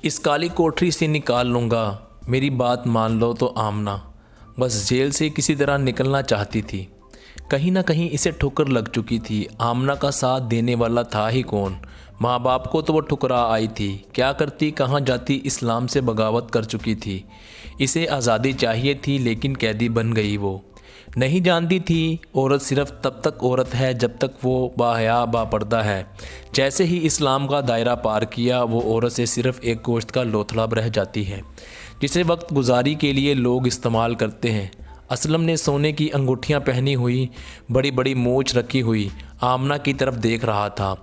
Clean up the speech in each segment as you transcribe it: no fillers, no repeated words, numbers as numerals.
इस काली कोठरी से निकाल लूँगा, मेरी बात मान लो तो आमना बस जेल से किसी तरह निकलना चाहती थी। कहीं ना कहीं इसे ठोकर लग चुकी थी। आमना का साथ देने वाला था ही कौन? माँ बाप को तो वो ठुकरा आई थी, क्या करती कहाँ जाती, इस्लाम से बगावत कर चुकी थी। इसे आज़ादी चाहिए थी लेकिन कैदी बन गई। वो नहीं जानती थी औरत सिर्फ तब तक औरत है जब तक वो बाहया बापर्दा है। जैसे ही इस्लाम का दायरा पार किया वो औरत से सिर्फ एक गोश्त का लोथड़ा रह जाती है जिसे वक्त गुजारी के लिए लोग इस्तेमाल करते हैं। असलम ने सोने की अंगूठियां पहनी हुई, बड़ी बड़ी मूछ रखी हुई आमना की तरफ देख रहा था।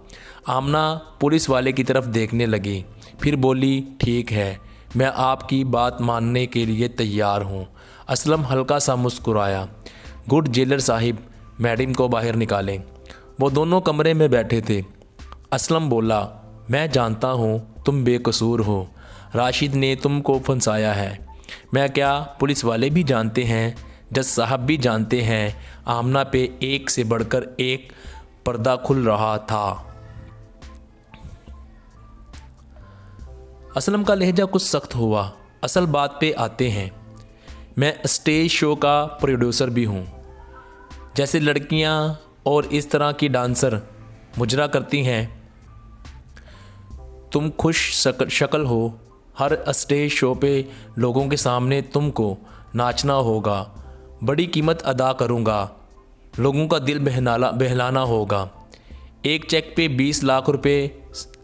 आमना पुलिस वाले की तरफ देखने लगी, फिर बोली, ठीक है, मैं आपकी बात मानने के लिए तैयार हूँ। असलम हल्का सा मुस्कुराया। गुड जेलर साहिब, मैडम को बाहर निकालें। वो दोनों कमरे में बैठे थे। असलम बोला, मैं जानता हूँ तुम बेकसूर हो, राशिद ने तुमको फंसाया है। मैं क्या, पुलिस वाले भी जानते हैं, जज साहब भी जानते हैं। आमना पे एक से बढ़कर एक पर्दा खुल रहा था। असलम का लहजा कुछ सख्त हुआ। असल बात पे आते हैं, मैं स्टेज शो का प्रोड्यूसर भी हूँ। जैसे लड़कियाँ और इस तरह की डांसर मुजरा करती हैं, तुम खुश शक्ल हो। हर स्टेज शो पे लोगों के सामने तुमको नाचना होगा, बड़ी कीमत अदा करूँगा, लोगों का दिल बहलाना होगा। एक चेक पे 20 लाख रुपए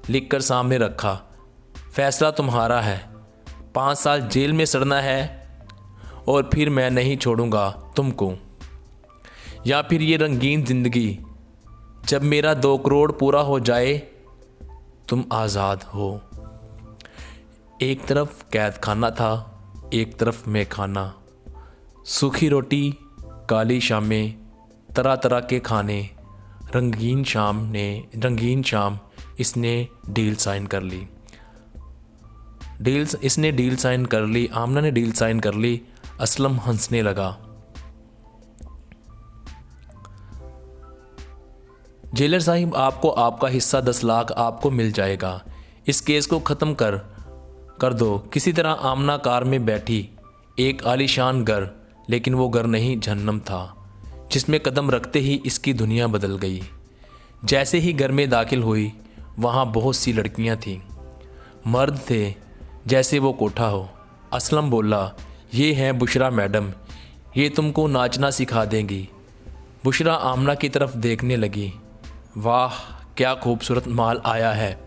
लिख कर सामने रखा, फैसला तुम्हारा है। 5 साल जेल में सड़ना है और फिर मैं नहीं छोड़ूंगा तुमको, या फिर ये रंगीन ज़िंदगी, जब मेरा 2 करोड़ पूरा हो जाए तुम आज़ाद हो। एक तरफ कैद खाना था, एक तरफ मैं खाना। सूखी रोटी, काली शामें, तरह तरह के खाने, रंगीन शाम। इसने डील साइन कर ली। आमना ने डील साइन कर ली। असलम हंसने लगा। जेलर साहिब, आपको आपका हिस्सा 10 लाख आपको मिल जाएगा। इस केस को ख़त्म कर दो। किसी तरह आमना कार में बैठी। एक आलीशान घर, लेकिन वो घर नहीं, जहन्नम था, जिसमें कदम रखते ही इसकी दुनिया बदल गई। जैसे ही घर में दाखिल हुई, वहाँ बहुत सी लड़कियाँ थीं, मर्द थे, जैसे वो कोठा हो। असलम बोला, ये हैं बुशरा मैडम, ये तुमको नाचना सिखा देंगी। बुशरा आमना की तरफ देखने लगी। वाह, क्या खूबसूरत माल आया है।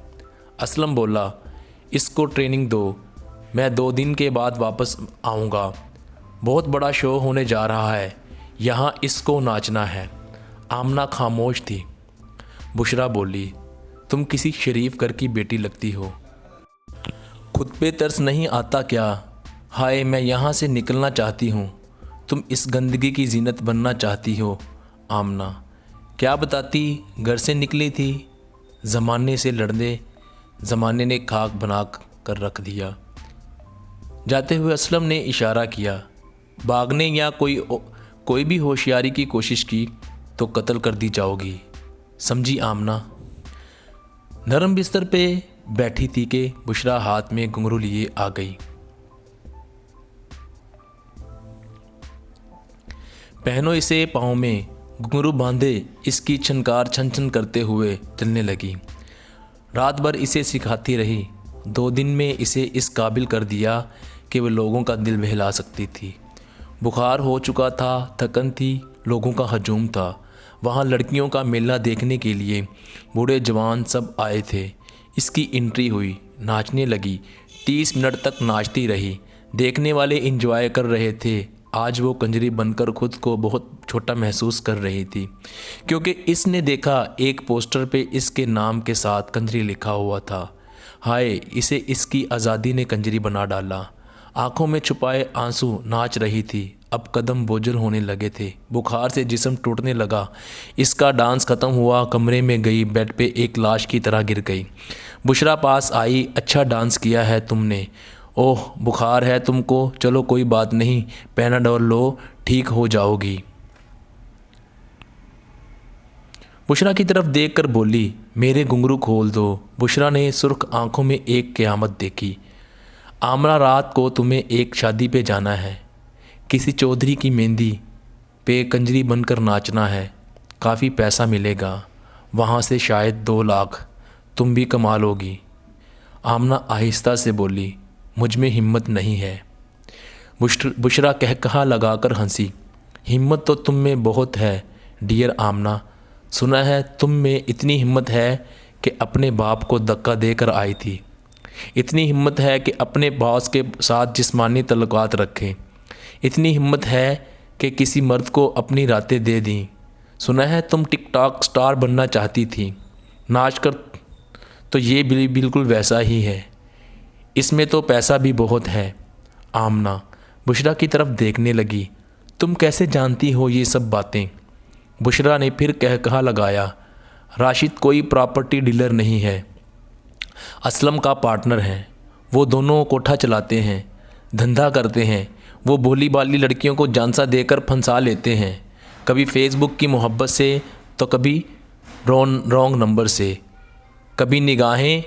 असलम बोला, इसको ट्रेनिंग दो, मैं 2 दिन के बाद वापस आऊँगा। बहुत बड़ा शो होने जा रहा है, यहाँ इसको नाचना है। आमना खामोश थी। बुशरा बोली, तुम किसी शरीफ घर की बेटी लगती हो, खुद पे तरस नहीं आता क्या? हाय, मैं यहाँ से निकलना चाहती हूँ, तुम इस गंदगी की जीनत बनना चाहती हो। आमना क्या बताती, घर से निकली थी, ज़माने से लड़ने ज़माने ने खाक बना कर रख दिया। जाते हुए असलम ने इशारा किया, भागने या कोई भी होशियारी की कोशिश की तो कत्ल कर दी जाओगी, समझी आमना। नरम बिस्तर पे बैठी थी कि बुशरा हाथ में घुंघरू लिए आ गई। पहनो इसे, पाँव में घुंघरू बांधे इसकी छनकार छन छन करते हुए चलने लगी। रात भर इसे सिखाती रही। 2 दिन में इसे इस काबिल कर दिया कि वह लोगों का दिल बहला सकती थी। बुखार हो चुका था, थकन थी, लोगों का हजूम था। वहाँ लड़कियों का मेला देखने के लिए बूढ़े जवान सब आए थे। इसकी एंट्री हुई, नाचने लगी। 30 मिनट तक नाचती रही। देखने वाले एंजॉय कर रहे थे। आज वो कंजरी बनकर खुद को बहुत छोटा महसूस कर रही थी, क्योंकि इसने देखा एक पोस्टर पे इसके नाम के साथ कंजरी लिखा हुआ था। हाय, इसे इसकी आज़ादी ने कंजरी बना डाला। आंखों में छुपाए आंसू नाच रही थी। अब कदम बोझल होने लगे थे, बुखार से जिस्म टूटने लगा। इसका डांस ख़त्म हुआ, कमरे में गई, बेड पे एक लाश की तरह गिर गई। बुशरा पास आई, अच्छा डांस किया है तुमने। ओह, बुखार है तुमको, चलो कोई बात नहीं, पैनाडोल लो, ठीक हो जाओगी। बुशरा की तरफ देखकर बोली, मेरे घुंघरू खोल दो। बुशरा ने सुर्ख आंखों में एक क़यामत देखी। आमना रात को तुम्हें एक शादी पे जाना है, किसी चौधरी की मेहंदी पे कंजरी बनकर नाचना है, काफ़ी पैसा मिलेगा, वहाँ से शायद 2 लाख, तुम भी कमा लोगी। आमना आहिस्ता से बोली, मुझ में हिम्मत नहीं है। बुशरा कहकहा लगाकर हंसी, हिम्मत तो तुम में बहुत है डियर आमना, सुना है तुम में इतनी हिम्मत है कि अपने बाप को धक्का देकर आई थी, इतनी हिम्मत है कि अपने बॉस के साथ जिस्मानी तल्लुकात रखें, इतनी हिम्मत है कि किसी मर्द को अपनी रातें दे दी, सुना है तुम टिकटॉक स्टार बनना चाहती थी, नाच कर तो ये बिल्कुल वैसा ही है, इसमें तो पैसा भी बहुत है। आमना बुशरा की तरफ देखने लगी, तुम कैसे जानती हो ये सब बातें? बुशरा ने फिर कहकहा लगाया, राशिद कोई प्रॉपर्टी डीलर नहीं है, असलम का पार्टनर है, वो दोनों कोठा चलाते हैं, धंधा करते हैं, वो भोली भाली लड़कियों को जानसा देकर फंसा लेते हैं, कभी फेसबुक की मोहब्बत से तो कभी रॉन्ग नंबर से, कभी निगाहें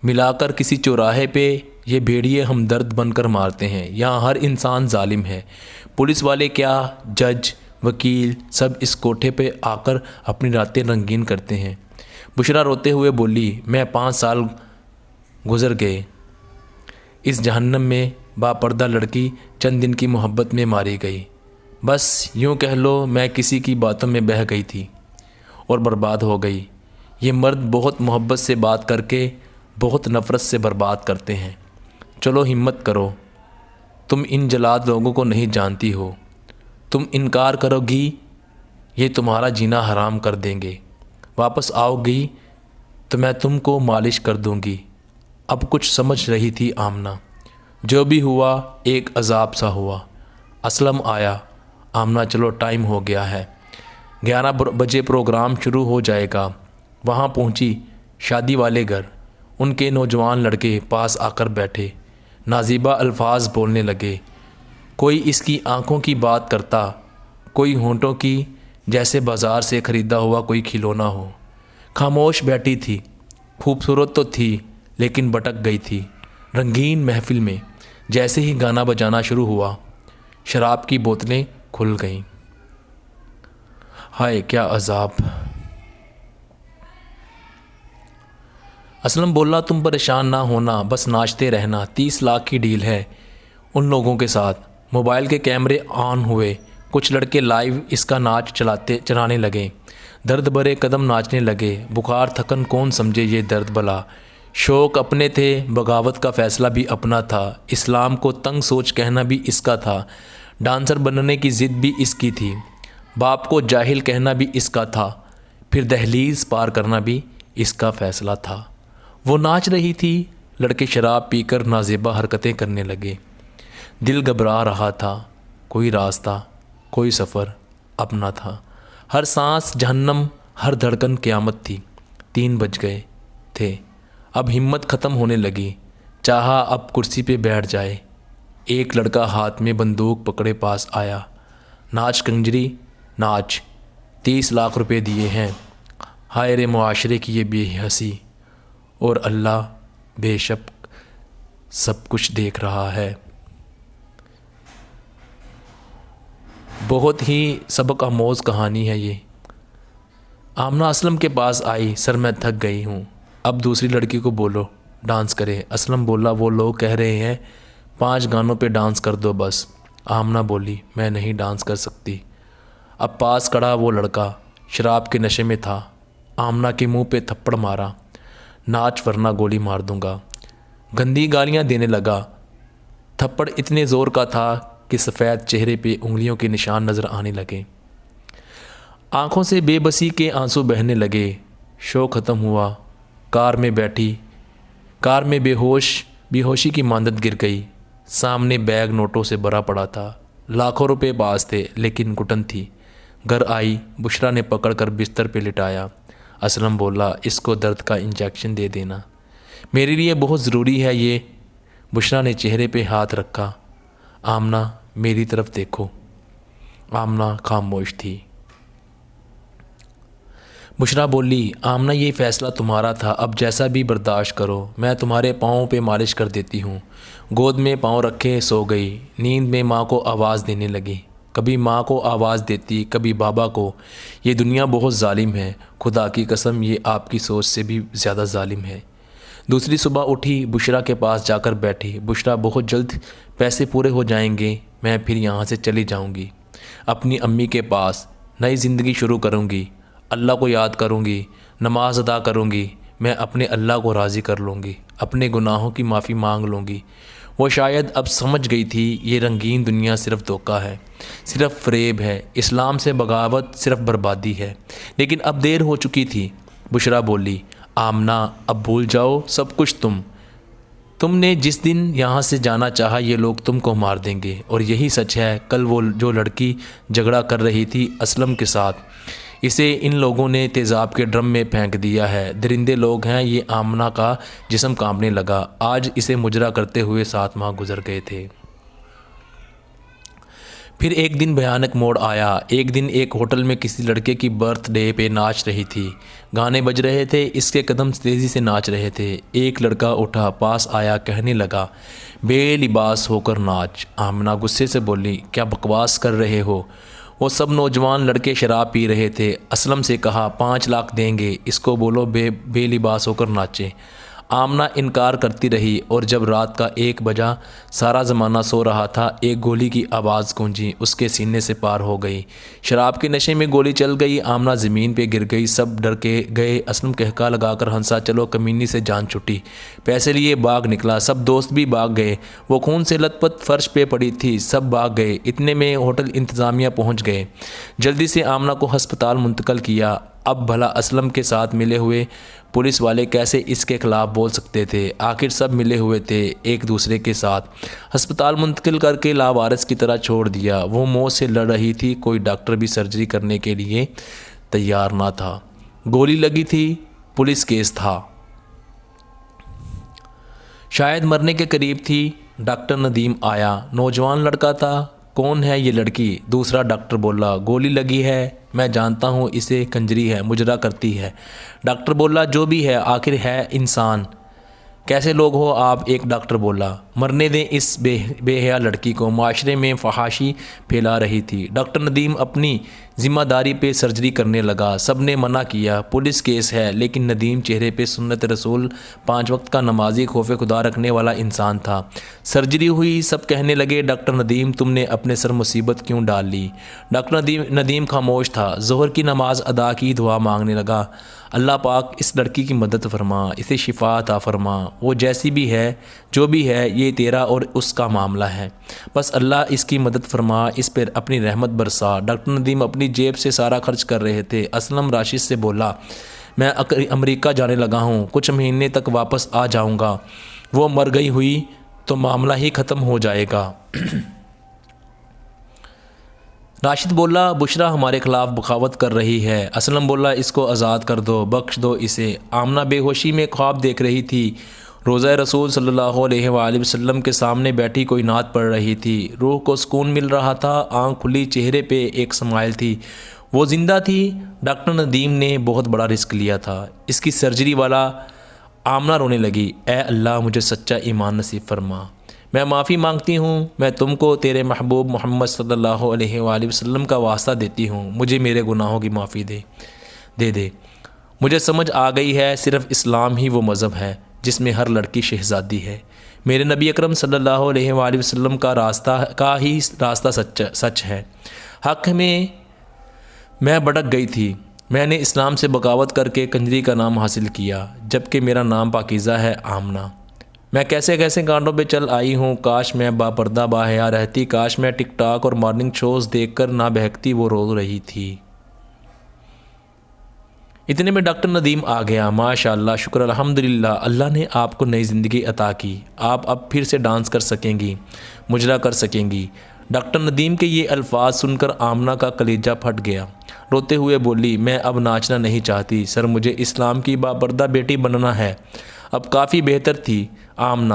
मिलाकर किसी चौराहे पे ये भेड़िए हमदर्द बनकर मारते हैं। यहाँ हर इंसान जालिम है, पुलिस वाले क्या, जज, वकील सब इस कोठे पे आकर अपनी रातें रंगीन करते हैं। बुशरा रोते हुए बोली, मैं 5 साल गुजर गए इस जहन्नम में, बापर्दा लड़की चंद दिन की मोहब्बत में मारी गई, बस यूँ कह लो मैं किसी की बातों में बह गई थी और बर्बाद हो गई। ये मर्द बहुत मोहब्बत से बात करके बहुत नफ़रत से बर्बाद करते हैं। चलो हिम्मत करो, तुम इन जलाद लोगों को नहीं जानती हो, तुम इनकार करोगी ये तुम्हारा जीना हराम कर देंगे, वापस आओगी तो मैं तुमको मालिश कर दूंगी। अब कुछ समझ रही थी आमना, जो भी हुआ एक अजाब सा हुआ। असलम आया, आमना चलो टाइम हो गया है, 11 बजे प्रोग्राम शुरू हो जाएगा। वहाँ पहुँची शादी वाले घर, उनके नौजवान लड़के पास आकर बैठे, नाजीबा अल्फाज बोलने लगे, कोई इसकी आंखों की बात करता, कोई होंठों की, जैसे बाज़ार से ख़रीदा हुआ कोई खिलौना हो। खामोश बैठी थी, खूबसूरत तो थी लेकिन भटक गई थी। रंगीन महफिल में जैसे ही गाना बजाना शुरू हुआ, शराब की बोतलें खुल गईं। हाय क्या अजाब। असलम बोला, तुम परेशान ना होना, बस नाचते रहना, 30 लाख की डील है उन लोगों के साथ। मोबाइल के कैमरे ऑन हुए, कुछ लड़के लाइव इसका नाच चलाने लगे, दर्द भरे कदम नाचने लगे। बुखार थकन कौन समझे ये दर्द भला, शौक़ अपने थे, बगावत का फ़ैसला भी अपना था, इस्लाम को तंग सोच कहना भी इसका था, डांसर बनने की ज़िद भी इसकी थी, बाप को जाहिल कहना भी इसका था, फिर दहलीज पार करना भी इसका फ़ैसला था। वो नाच रही थी, लड़के शराब पीकर नाज़ेबा हरकतें करने लगे। दिल घबरा रहा था, कोई रास्ता, कोई सफ़र अपना था, हर सांस जहन्नम, हर धड़कन क़यामत थी। 3 बज गए थे, अब हिम्मत ख़त्म होने लगी, चाहा अब कुर्सी पे बैठ जाए। एक लड़का हाथ में बंदूक पकड़े पास आया, नाच कंजरी नाच, 30 लाख रुपए दिए हैं। हाय रे मुआशरे की ये बेहसी, और अल्लाह बेशक सब कुछ देख रहा है। बहुत ही सबक आमोज़ कहानी है ये। आमना असलम के पास आई, सर मैं थक गई हूँ, अब दूसरी लड़की को बोलो डांस करे। असलम बोला, वो लोग कह रहे हैं 5 गानों पे डांस कर दो बस। आमना बोली, मैं नहीं डांस कर सकती। अब पास खड़ा वो लड़का शराब के नशे में था, आमना के मुंह पे थप्पड़ मारा, नाच वरना गोली मार दूंगा। गंदी गालियाँ देने लगा, थप्पड़ इतने ज़ोर का था कि सफ़ेद चेहरे पे उंगलियों के निशान नज़र आने लगे। आँखों से बेबसी के आंसू बहने लगे। शो ख़त्म हुआ, कार में बैठी, कार में बेहोशी की मांदत गिर गई। सामने बैग नोटों से भरा पड़ा था, लाखों रुपए पास थे लेकिन घुटन थी। घर आई, बुशरा ने पकड़कर बिस्तर पे लिटाया। असलम बोला, इसको दर्द का इंजेक्शन दे देना, मेरे लिए बहुत ज़रूरी है ये। बुशरा ने चेहरे पे हाथ रखा। आमना मेरी तरफ देखो। आमना खामोश थी। بشرا بولی آمنہ یہ فیصلہ تمہارا تھا، اب جیسا بھی برداشت کرو، میں تمہارے پاؤں پہ مالش کر دیتی ہوں۔ گود میں پاؤں رکھے سو گئی، نیند میں ماں کو آواز دینے لگی، کبھی ماں کو آواز دیتی کبھی بابا کو۔ یہ دنیا بہت ظالم ہے، خدا کی قسم یہ آپ کی سوچ سے بھی زیادہ ظالم ہے۔ دوسری صبح اٹھی، بشرا کے پاس جا کر بیٹھی۔ بشرا بہت جلد پیسے پورے ہو جائیں گے، میں پھر یہاں سے چلی جاؤں گی، اپنی امی کے پاس نئی زندگی شروع کروں گی، اللہ کو یاد کروں گی، نماز ادا کروں گی، میں اپنے اللہ کو راضی کر لوں گی، اپنے گناہوں کی معافی مانگ لوں گی۔ وہ شاید اب سمجھ گئی تھی یہ رنگین دنیا صرف دھوکہ ہے، صرف فریب ہے، اسلام سے بغاوت صرف بربادی ہے، لیکن اب دیر ہو چکی تھی۔ بشرا بولی آمنہ اب بھول جاؤ سب کچھ، تم نے جس دن یہاں سے جانا چاہا یہ لوگ تم کو مار دیں گے، اور یہی سچ ہے۔ کل وہ جو لڑکی جھگڑا کر رہی تھی اسلم کے ساتھ، اسے ان لوگوں نے تیزاب کے ڈرم میں پھینک دیا ہے، درندے لوگ ہیں یہ۔ آمنہ کا جسم کانپنے لگا، آج اسے مجرا کرتے ہوئے 7 ماہ گزر گئے تھے۔ پھر ایک دن بھیانک موڑ آیا۔ ایک دن ایک ہوٹل میں کسی لڑکے کی برتھ ڈے پہ ناچ رہی تھی، گانے بج رہے تھے، اس کے قدم تیزی سے ناچ رہے تھے۔ ایک لڑکا اٹھا، پاس آیا، کہنے لگا بے لباس ہو کر ناچ۔ آمنہ غصے سے بولی کیا بکواس کر رہے ہو؟ وہ سب نوجوان لڑکے شراب پی رہے تھے۔ اسلم سے کہا 5 لاکھ دیں گے، اس کو بولو بے لباس ہو کر ناچے۔ آمنہ انکار کرتی رہی، اور جب رات کا 1 بجا سارا زمانہ سو رہا تھا، ایک گولی کی آواز گونجی، اس کے سینے سے پار ہو گئی۔ شراب کے نشے میں گولی چل گئی، آمنہ زمین پہ گر گئی، سب ڈر کے گئے۔ اسلم کہکا لگا کر ہنسا، چلو کمینی سے جان چھٹی، پیسے لیے بھاگ نکلا۔ سب دوست بھی بھاگ گئے، وہ خون سے لت پت فرش پہ پڑی تھی، سب بھاگ گئے۔ اتنے میں ہوٹل انتظامیہ پہنچ گئے، جلدی سے آمنہ کو ہسپتال منتقل کیا۔ اب بھلا اسلم کے ساتھ ملے ہوئے پولیس والے کیسے اس کے خلاف بول سکتے تھے؟ آخر سب ملے ہوئے تھے ایک دوسرے کے ساتھ۔ ہسپتال منتقل کر کے لاوارث کی طرح چھوڑ دیا۔ وہ موت سے لڑ رہی تھی، کوئی ڈاکٹر بھی سرجری کرنے کے لیے تیار نہ تھا۔ گولی لگی تھی، پولیس کیس تھا، شاید مرنے کے قریب تھی۔ ڈاکٹر ندیم آیا، نوجوان لڑکا تھا۔ کون ہے یہ لڑکی؟ دوسرا ڈاکٹر بولا گولی لگی ہے، میں جانتا ہوں اسے، کنجری ہے، مجرا کرتی ہے۔ ڈاکٹر بولا جو بھی ہے آخر ہے انسان، کیسے لوگ ہو آپ؟ ایک ڈاکٹر بولا مرنے دیں اس بے حیا لڑکی کو، معاشرے میں فحاشی پھیلا رہی تھی۔ ڈاکٹر ندیم اپنی ذمہ داری پہ سرجری کرنے لگا، سب نے منع کیا، پولیس کیس ہے، لیکن ندیم چہرے پہ سنت رسول، 5 وقت کا نمازی، خوف خدا رکھنے والا انسان تھا۔ سرجری ہوئی، سب کہنے لگے ڈاکٹر ندیم تم نے اپنے سر مصیبت کیوں ڈال لی؟ ڈاکٹر ندیم خاموش تھا، ظہر کی نماز ادا کی، دعا مانگنے لگا، اللہ پاک اس لڑکی کی مدد فرما، اسے شفا عطا فرما، وہ جیسی بھی ہے جو بھی ہے یہ تیرا اور اس کا معاملہ ہے، بس اللہ اس کی مدد فرما، اس پر اپنی رحمت برسا۔ ڈاکٹر ندیم اپنی جیب سے سارا خرچ کر رہے تھے۔ اسلم راشد سے بولا میں امریکہ جانے لگا ہوں، کچھ مہینے تک واپس آ جاؤں گا، وہ مر گئی ہوئی تو معاملہ ہی ختم ہو جائے گا۔ راشد بولا بشرا ہمارے خلاف بغاوت کر رہی ہے۔ اسلم بولا اس کو آزاد کر دو، بخش دو اسے۔ آمنہ بے ہوشی میں خواب دیکھ رہی تھی، روضہ رسول صلی اللہ علیہ وآلہ وسلم کے سامنے بیٹھی کوئی نعت پڑھ رہی تھی، روح کو سکون مل رہا تھا، آنکھ کھلی، چہرے پہ ایک سمائل تھی، وہ زندہ تھی۔ ڈاکٹر ندیم نے بہت بڑا رسک لیا تھا، اس کی سرجری والا۔ آمنہ رونے لگی، اے اللہ مجھے سچا ایمان نصیب فرما، میں معافی مانگتی ہوں، میں تم کو تیرے محبوب محمد صلی اللہ علیہ وآلہ وسلم کا واسطہ دیتی ہوں، مجھے میرے گناہوں کی معافی دے۔ مجھے سمجھ آ گئی ہے صرف اسلام ہی وہ مذہب ہے جس میں ہر لڑکی شہزادی ہے، میرے نبی اکرم صلی اللہ علیہ وآلہ وسلم کا ہی راستہ سچ ہے۔ حق میں بھٹک گئی تھی، میں نے اسلام سے بغاوت کر کے کنجری کا نام حاصل کیا، جبکہ میرا نام پاکیزہ ہے آمنہ۔ میں کیسے کانٹوں پہ چل آئی ہوں، کاش میں باپردہ باحیا رہتی، کاش میں ٹک ٹاک اور مارننگ شوز دیکھ کر نہ بہکتی۔ وہ رو رہی تھی۔ اتنے میں ڈاکٹر ندیم آ گیا۔ ماشاء اللہ، شکر الحمدللہ، اللہ نے آپ کو نئی زندگی عطا کی، آپ اب پھر سے ڈانس کر سکیں گی، مجرا کر سکیں گی۔ ڈاکٹر ندیم کے یہ الفاظ سن کر آمنہ کا کلیجہ پھٹ گیا، روتے ہوئے بولی میں اب ناچنا نہیں چاہتی سر، مجھے اسلام کی باپردہ بیٹی بننا ہے۔ اب کافی بہتر تھی آمنہ،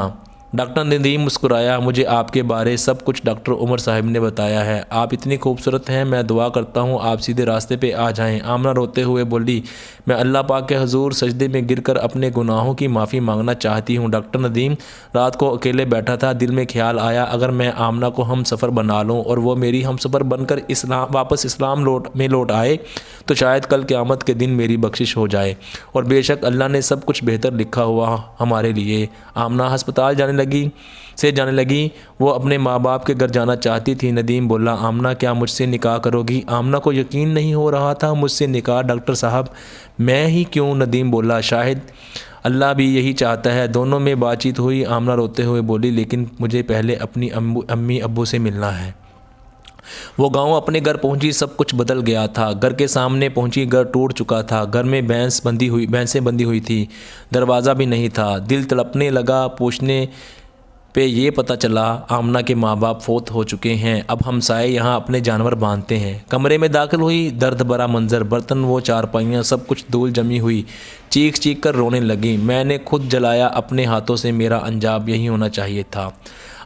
डॉक्टर नदीम मुस्कुराया। मुझे आपके बारे सब कुछ डॉक्टर उमर साहब ने बताया है। आप इतनी खूबसूरत हैं, मैं दुआ करता हूँ आप सीधे रास्ते पे आ जाएं। आमना रोते हुए बोली, मैं अल्लाह पाक के हुजूर सजदे में गिरकर अपने गुनाहों की माफ़ी मांगना चाहती हूँ। डॉक्टर नदीम रात को अकेले बैठा था, दिल में ख्याल आया अगर मैं आमना को हम सफ़र बना लूँ और वो मेरी हम सफ़र बनकर वापस इस्लाम लौट आए तो शायद कल क़यामत के दिन मेरी बख्शिश हो जाए, और बेशक अल्लाह ने सब कुछ बेहतर लिखा हुआ हमारे लिए। आमना अस्पताल जाने लगी। वो अपने माँ बाप के घर जाना चाहती थी। नदीम बोला, आमना क्या मुझसे निकाह करोगी? आमना को यकीन नहीं हो रहा था। मुझसे निकाह डॉक्टर साहब? मैं ही क्यों? नदीम बोला, शायद अल्लाह भी यही चाहता है। दोनों में बातचीत हुई। आमना रोते हुए बोली, लेकिन मुझे पहले अपनी अम्मी अब्बू से मिलना है। वो गांव अपने घर पहुंची, सब कुछ बदल गया था। घर के सामने पहुंची, घर टूट चुका था। घर में भैंसें बंधी हुई थी, दरवाज़ा भी नहीं था। दिल तड़पने लगा। पूछने पे ये पता चला आमना के माँ बाप फौत हो चुके हैं। अब हमसाए यहाँ अपने जानवर बांधते हैं। कमरे में दाखिल हुई, दर्द भरा मंजर, बर्तन वो चारपाइयाँ, सब कुछ धूल जमी हुई। चीख चीख कर रोने लगी। मैंने खुद जलाया अपने हाथों से, मेरा अंजाम यही होना चाहिए था।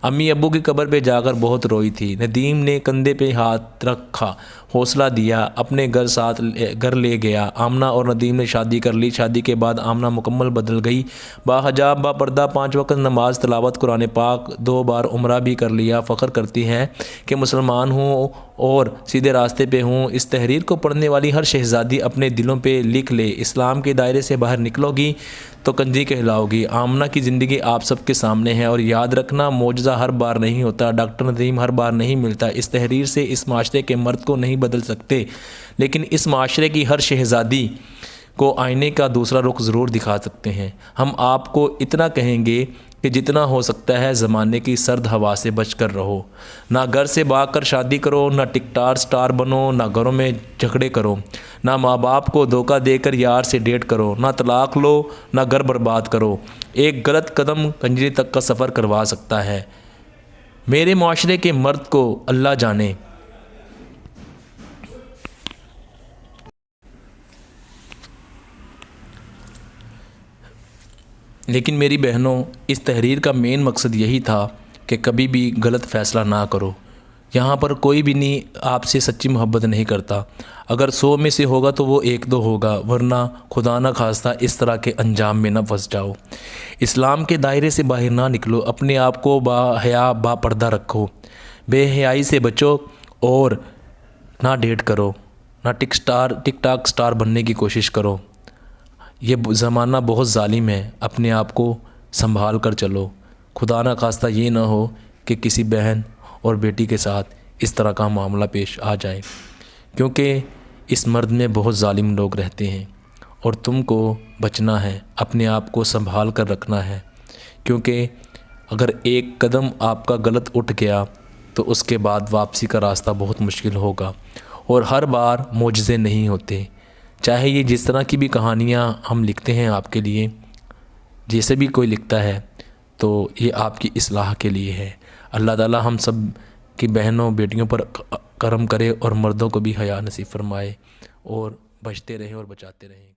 अम्मी अब्बू की कब्र पे जाकर बहुत रोई थी। नदीम ने कंधे पे हाथ रखा, हौसला दिया, अपने घर ले गया। आमना और नदीम ने शादी कर ली। शादी के बाद आमना मुकम्मल बदल गई। बाहजाब बापर्दा 5 वक्त नमाज, तिलावत, कुरान पाक, 2 बार उम्रा भी कर लिया। फ़ख्र करती हैं कि मुसलमान हूँ और सीधे रास्ते पे हूँ। इस तहरीर को पढ़ने वाली हर शहज़ादी अपने दिलों पे लिख ले, इस्लाम के दायरे से बाहर निकलोगी तो कंजी कहलाओगी। आमना की ज़िंदगी आप सबके सामने है, और याद रखना मौजज़ा हर बार नहीं होता, डॉक्टर नदीम हर बार नहीं मिलता। इस तहरीर से इस माशरे के मर्द को नहीं बदल सकते, लेकिन इस माशरे की हर शहज़ादी को आईने का दूसरा रुख ज़रूर दिखा सकते हैं। हम आपको इतना कहेंगे कि जितना हो सकता है ज़माने की सर्द हवा से बच कर रहो। ना घर से भाग कर शादी करो, ना टिकटॉक स्टार बनो, ना घरों में झगड़े करो, ना माँ बाप को धोखा देकर यार से डेट करो, ना तलाक लो, ना घर बर्बाद करो। एक गलत कदम कंजरी तक का सफ़र करवा सकता है। मेरे माशरे के मर्द को अल्लाह जाने। लेकिन मेरी बहनों, इस तहरीर का मेन मकसद यही था कि कभी भी गलत फ़ैसला ना करो। यहाँ पर कोई भी नहीं आपसे सच्ची मोहब्बत नहीं करता। अगर 100 में से होगा तो वो 1-2 होगा, वरना खुदा ना खास्ता इस तरह के अंजाम में ना फंस जाओ। इस्लाम के दायरे से बाहर ना निकलो। अपने आप को बाहया बापर्दा रखो, बेहयाई से बचो, और ना डेट करो, ना टिकटॉक स्टार बनने की कोशिश करो। ये ज़माना बहुत ज़ालिम है। अपने आप को संभाल कर चलो। खुदा ना खास्ता ये ना हो कि किसी बहन और बेटी के साथ इस तरह का मामला पेश आ जाए, क्योंकि इस मर्द में बहुत ज़ालिम लोग रहते हैं और तुमको बचना है, अपने आप को संभाल कर रखना है। क्योंकि अगर एक कदम आपका गलत उठ गया तो उसके बाद वापसी का रास्ता बहुत मुश्किल होगा, और हर बार मौजज़े नहीं होते। चाहे ये जिस तरह की भी कहानियाँ हम लिखते हैं आपके लिए, जैसे भी कोई लिखता है, तो ये आपकी इस्लाह के लिए है। अल्लाह ताला हम सब की बहनों बेटियों पर करम करे और मर्दों को भी हया नसीब फरमाए, और बचते रहें और बचाते रहें।